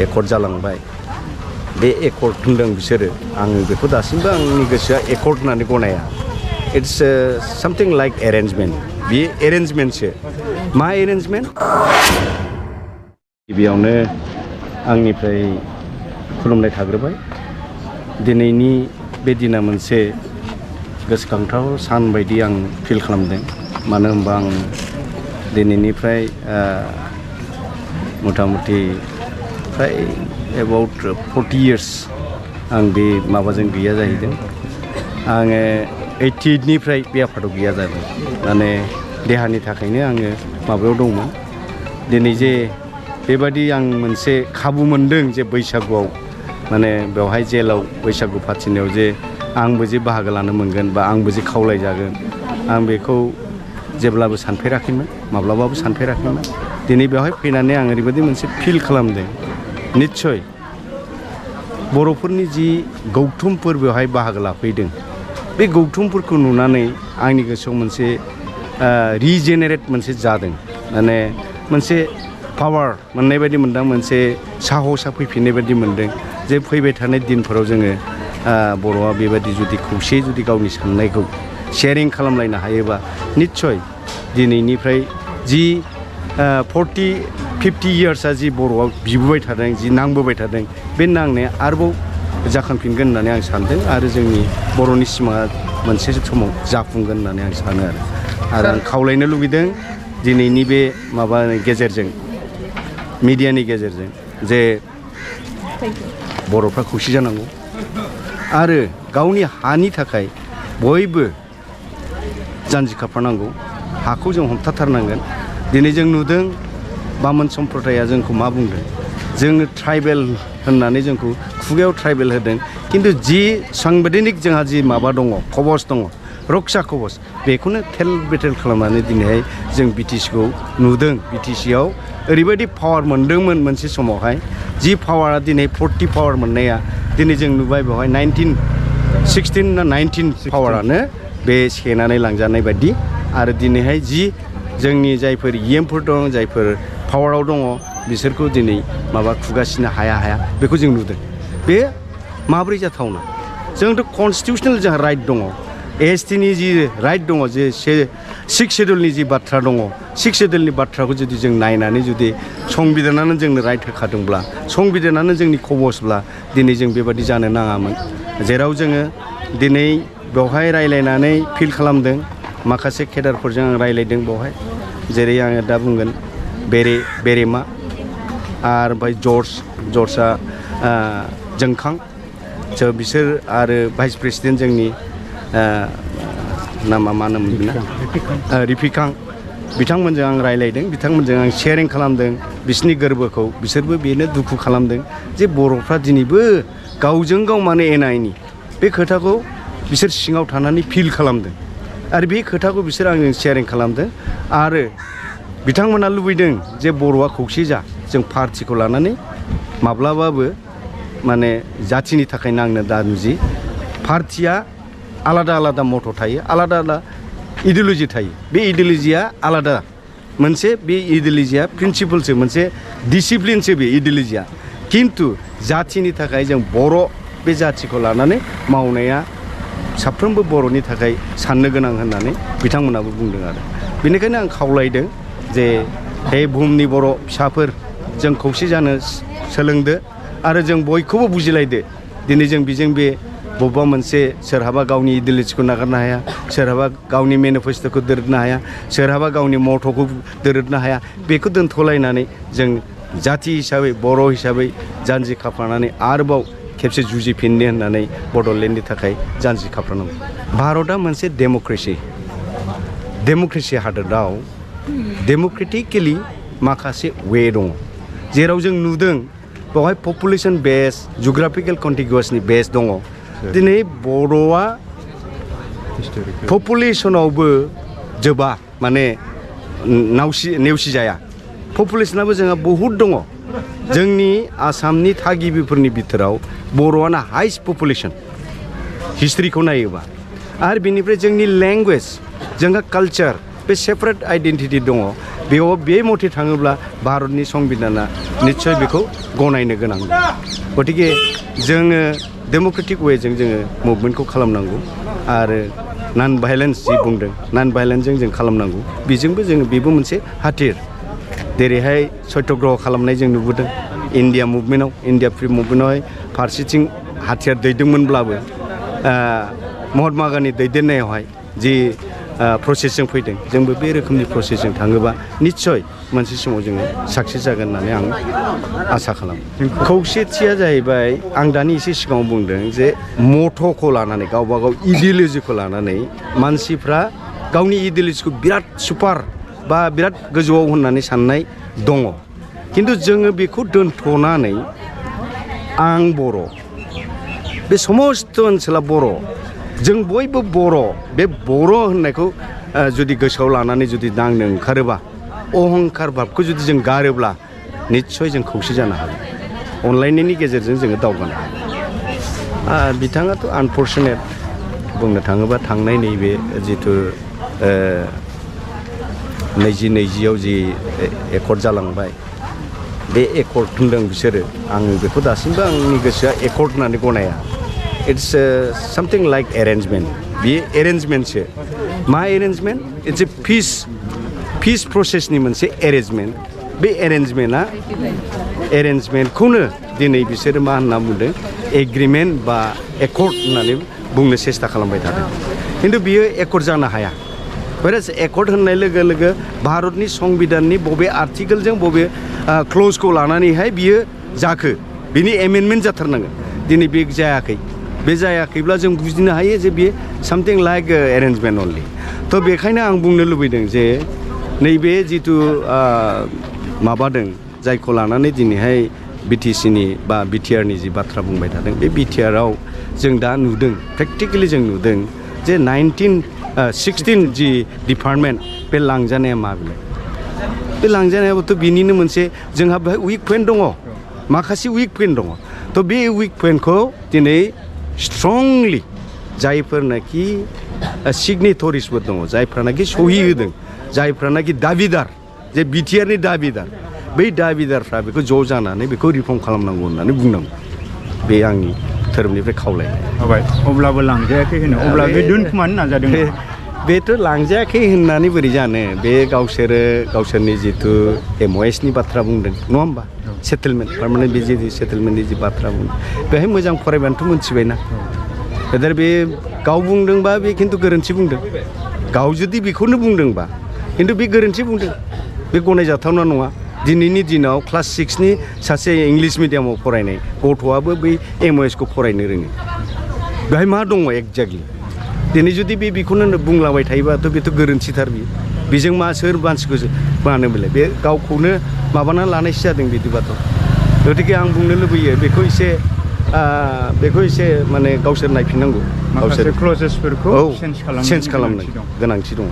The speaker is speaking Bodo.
एकर्ड जालांबाय बे एकर्ड होनदों बिसोरो आं बेखौ दासिमबो आंनि गोसोआ एकर्ड होननानै गनाया इट्स समथिं लाइक एरेन्जमेन्ट बे एरेन्जमेन्टसो मा एरेन्जमेन्ट गिबियावनो आंनिफ्राय खुलुमनाय थाग्रोबाय दिनैनि बे दिना मोनसे गोसोखांथाव सान बायदि आं फिल खालामदों मानो होनबा आं दिनैनिफ्राय मथा-मथि फ्राय एबाउट 40 years आं बे माबाजों गैया जाहैदों आङो 88 निफ्राय बे आफादाव गैया जादों माने देहानि थाखायनो आङो माबायाव दंमोन दिनै जे बेबादि आं मोनसे खाबु मोनदों जे बैसागुआव माने बेवहाय जेलाव बैसागु फाथिनायाव जे आंबो जे बाहागो लानो मोनगोन बा आंबो जे खावलायजागोन आं बेखौ जेब्लाबो सानफेराखैमोन माब्लाबाबो सानफेराखैमोन दिनै बेवहाय फैनानै आं ओरैबायदि मोनसे फिल खालामदों निस्सय बर'फोरनि जि गौथुमफोर बेवहाय बाहागो लाफैदों बे गौथुमफोरखौ नुनानै आंनि गोसोआव मोनसे रिजेनेरेट मोनसे जादों माने मोनसे पावार मोननाय बायदि मोनदों मोनसे साहसा फैफिननाय बायदि मोनदों जे फैबाय थानाय दिनफोराव जोङो बर'आ बेबायदि जुदि खौसे जुदि गावनि साननायखौ शेयारिं खालामलायनो हायोबा निस्सय दिनैनिफ्राय जि 40-50 yearsआ जि बर'आ बिबोबाय थादों जि नांबोबाय थादों बे नांनाया आरोबाव जाखांफिनगोन होननानै आं सानदों आरो जोंनि बर'नि सिमाङा मोनसे समाव जाफुंगोन होननानै आं सानो आरो आं खावलायनो लुबैदों दिनैनि बे माबानि गेजेरजों मिडियानि गेजेरजों जे बर'फ्रा खौसे जानांगौ आरो गावनि हानि थाखाय बयबो जानजि खाफ्रानांगौ हाखौ जों हमथाथारनांगोन दिनै जों नुदों बामोन सम्प्रदाया जोंखौ मा बुंदों जोङो ट्राइबेल होननानै जोंखौ खुगायाव ट्राइबेल होदों खिन्थु जि सांबिधानिक जोंहा जि माबा दङ खबस दङ रक्षा खबस बेखौनो थेल बेथेल खालामनानै दिनैहाय जों बिटिसिखौ नुदों बिटिसियाव ओरैबायदि पावार मोनदोंमोन मोनसे समावहाय जि पावारा दिनै 40 पावार मोननाया दिनै जों नुबाय बेवहाय 16 ना 19 पावारानो बे सेनानै लांजानाय बायदि आरो दिनैहाय जि जोंनि जायफोर इएमफोर दं जायफोर पावाराव दङ बिसोरखौ दिनै माबा खुगासिनो हाया बेखौ जों नुदों बे माब्रै जाथावना जोंथ' कनस्टिटिउसनेल जोंहा राइट दङ एसटिनि जि राइट दङ जे 6 शेड्युलनि जि बाथ्रा दङ 6 शेड्युलनि बाथ्राखौ जुदि जों नायनानै जुदि संबिधानानो जोंनो राइट होखादोंब्ला संबिधानानो जोंनि खबसब्ला दिनै जों बेबादि जानो नाङामोन जेराव जोङो दिनै बेवहाय रायलायनानै फिल खालामदों माखासे केडारफोरजों आं रायलायदों बेवहाय जेरै आङो दा बुंगोन बेरेमा आरो ओमफ्राय जर्जआ जोंखां बिसोर आरो भाइस प्रेसिडेन्ट जोंनि नामा मा होनोमोन ना रिफिखां बिथांमोनजों आं रायलायदों बिथांमोनजों आं शेयारिं खालामदों बिसोरनि गोरबोखौ बिसोरबो बेनो दुखु खालामदों जे बर'फ्रा दिनैबो गावजों गाव माने एना एनि बे खोथाखौ बिसोर सिङाव थानानै फिल खालामदों आरो बे खोथाखौ बिसोर आंजों शेयारिं खालामदों आरो बिथांमोना लुबैदों जे बर'आ खौसे जा जों पार्टिखौ लानानै माब्लाबाबो माने जाथिनि थाखाय नांनो दा नुजि पार्टिया आलादा आलादा मथ' थायो आलादा आलादा इडिअल'जि थायो बे इडिअल'जिया आलादा मोनसे बे इडिअल'जिया प्रिन्सिपलसो मोनसे डिसिप्लिनसो बे इडिअल'जिया खिन्थु जाथिनि थाखाय जों बर' बे जाथिखौ लानानै मावनाया साफ्रोमबो बर'नि थाखाय साननो गोनां होननानै बिथांमोनाबो बुंदों आरो बेनिखायनो आं खावलायदों जे हे बुहुमनि बर' फिसाफोर जों खौसे जानो सोलोंदो आरो जों बयखौबो बुजिलायदो दिनै जों बेजों बे बबेबा मोनसे सोरहाबा गावनि इडिअल'जिखौ नागारनो हाया सोरहाबा गावनि मेनिफेस्ट'खौ दोरोदनो हाया सोरहाबा गावनि मथ'खौ दोरोदनो हाया बेखौ दोनथ'लायनानै जों जाथि हिसाबै बर' हिसाबै जानजि खाफ्रानानै आरोबाव खेबसे जुजिफिननो होननानै बड'लेण्डनि थाखाय जानजि खाफ्रानांगौ भारतआ मोनसे डेम'क्रेसि हादोराव डेम'क्रेटिकेलि माखासे वे दङ जेराव जों नुदों बेवहाय पपुलेसन बेस जिअग्राफिकेल कन्टिगुवासनि बेस दङ दिनै बर'आ पपुलेसनावबो जोबा माने नेवसिजाया पपुलेसनाबो जोंहा बहुद दङ जोंनि आसामनि थागिबिफोरनि बिथोराव बर'आनो हाइस्ट पपुलेसन हिस्ट्रिखौ नायोबा आरो बेनिफ्राय जोंनि लेंगुवेज जोंहा कालचार बे सेपारेट आइडेन्टिटि दङ बेयाव बे मथे थाङोब्ला भारतनि संबिधाना निश्चय बेखौ गनायनो गोनां गतिके जोङो डेम'क्रेटिक वेजों जोङो मुभमेन्टखौ खालामनांगौ आरो नन भाइलेन्स जि बुंदों नन भाइलेन्सजों जों खालामनांगौ बेजोंबो जोङो बेबो मोनसे हाथिर जेरैहाय सत्यग्रह खालामनाय जों नुबोदों इन्डिया मुभमेन्टआव इन्डिया फ्रि मुभमेन्टआवहाय फारसेथिं हाथियार दैदोंमोनब्लाबो महात्मा गान्धी दैदेननायावहाय जि प्रसेसजों फैदों जोंबो बे रोखोमनि प्रसेसजों थाङोबा निश्चय मोनसे समाव जोङो साक्सेस जागोन होननानै आं आसा खालामो खौसेथिया जाहैबाय आं दानि एसे सिगाङाव बुंदों जे मथ'खौ लानानै गावबा गाव इडिय'लजिखौ लानानै मानसिफ्रा गावनि इडिय'लजिखौ बिराद सुपार बा बिराद गोजौआव होननानै साननाय दङ खिन्थु जोङो बेखौ दोनथ'नानै आं बर' बे समस्त ओनसोला बर' जों बयबो बर' बे बर' होननायखौ जुदि गोसोआव लानानै जुदि नांनो ओंखारोबा अहंकार भाबखौ जुदि जों गारोब्ला निश्चय जों खौसे जानो हागोन अनलायनायनि गेजेरजों जोङो दावगानो हागोन बिथाङाथ' आनफर्चुनेट बुंनो थाङोबा थांनाय नैबे जिथु 2020आव जि एकर्ड जालांबाय बे एकर्ड होनदों बिसोरो आं बेखौ दासिमबो आंनि गोसोआ एकर्ड होननानै गनाया इट्स समथिं लाइक एरेन्जमेन्ट बे एरेन्जमेन्टसो मा एरेन्जमेन्ट इट्स ए पिस प्रसेसनि मोनसे एरेन्जमेन्ट बे एरेन्जमेन्टखौनो दिनै बिसोरो मा होनना बुंदों एग्रिमेन्ट बा एकर्ड होननानै बुंनो सेस्था खालामबाय थादों खिन्थु बियो एकर्ड जानो हाया whereas एकर्ड होननाय लोगो लोगो भारतनि संबिधाननि बबे आर्टिकेलजों बबे क्लजखौ लानानैहाय बियो जाखो बिनि एमेन्डमेन्ट जाथारनांगोन दिनै बे जायाखै बे जायाखैब्ला जों बुजिनो हायो जे बियो सामथिं लाइक एरेन्जमेन्ट अनलि थ' बेखायनो आं बुंनो लुबैदों जे नैबे जिथु माबादों जायखौ लानानै दिनैहाय बिटिसिनि बा बिटिआरनि जि बाथ्रा बुंबाय थादों बे बिटिआरआव जों दा नुदों प्रेक्टिकेलि जों नुदों जे 16 जि डिपार्टमेन्ट बे लांजानाया मा बिलाय बे लांजानायाबोथ' बिनिनो मोनसे जोंहा बेहाय उइक पइन्ट दङ माखासे उइक पइन्ट दङ थ' बे उइक पइन्टखौ दिनै स्ट्रंलि जायफोरनाखि सिगनेटरिसफोर दङ जायफ्रानाखि सहि होदों जायफ्रानाखि दाबिदार जे बिटिआरनि दाबिदार बै दाबिदारफ्रा बेखौ ज' जानानै बेखौ रिफर्म खालामनांगौ होननानै बुंनांगौ बे आंनि धोरोमनिफ्राय खावलायनाय अब्लाबो लांजायाखै होनो अब्ला बे दोनखुमानो नाजादों बेथ' लांजायाखै होननानै बोरै जानो बे गावसोरनि जिथु MOSनि बाथ्रा बुंदों नङा होमबा सेटेलमेन्ट पार्मानेन्ट भिजिट सेटेलमेन्टनि जि बाथ्रा बुंदों बेहाय मोजां फरायबानोथ' मोनथिबायना दा बे गाव बुंदोंबा बे खिन्थु गोरोन्थि बुंदों गाव जुदि बेखौनो बुंदोंबा खिन्थु बे गोरोन्थि बुंदों बे गनायजाथावना नङा दिनैनि दिनाव क्लास 6नि सासे इंलिश मिडियामाव फरायनाय गथ'आबो बै MOSखौ फरायनो रोङो बेहाय मा दङ एक्जेक्टलि दिनै जुदि बेखौनो बुंलांबाय थायोबाथ' बेथ' गोरोन्थिथार बेजों मा सोर मानसिखौ मानो मोनलाय बे गावखौनो माबाना लानायसो जादों बिदिबाथ' गतिके आं बुंनो लुबैयो बेखौ एसे माने गावसोर नायफिननांगौ माखासे क्लजेसफोरखौ चेन्ज खालामनो गोनांथि दङ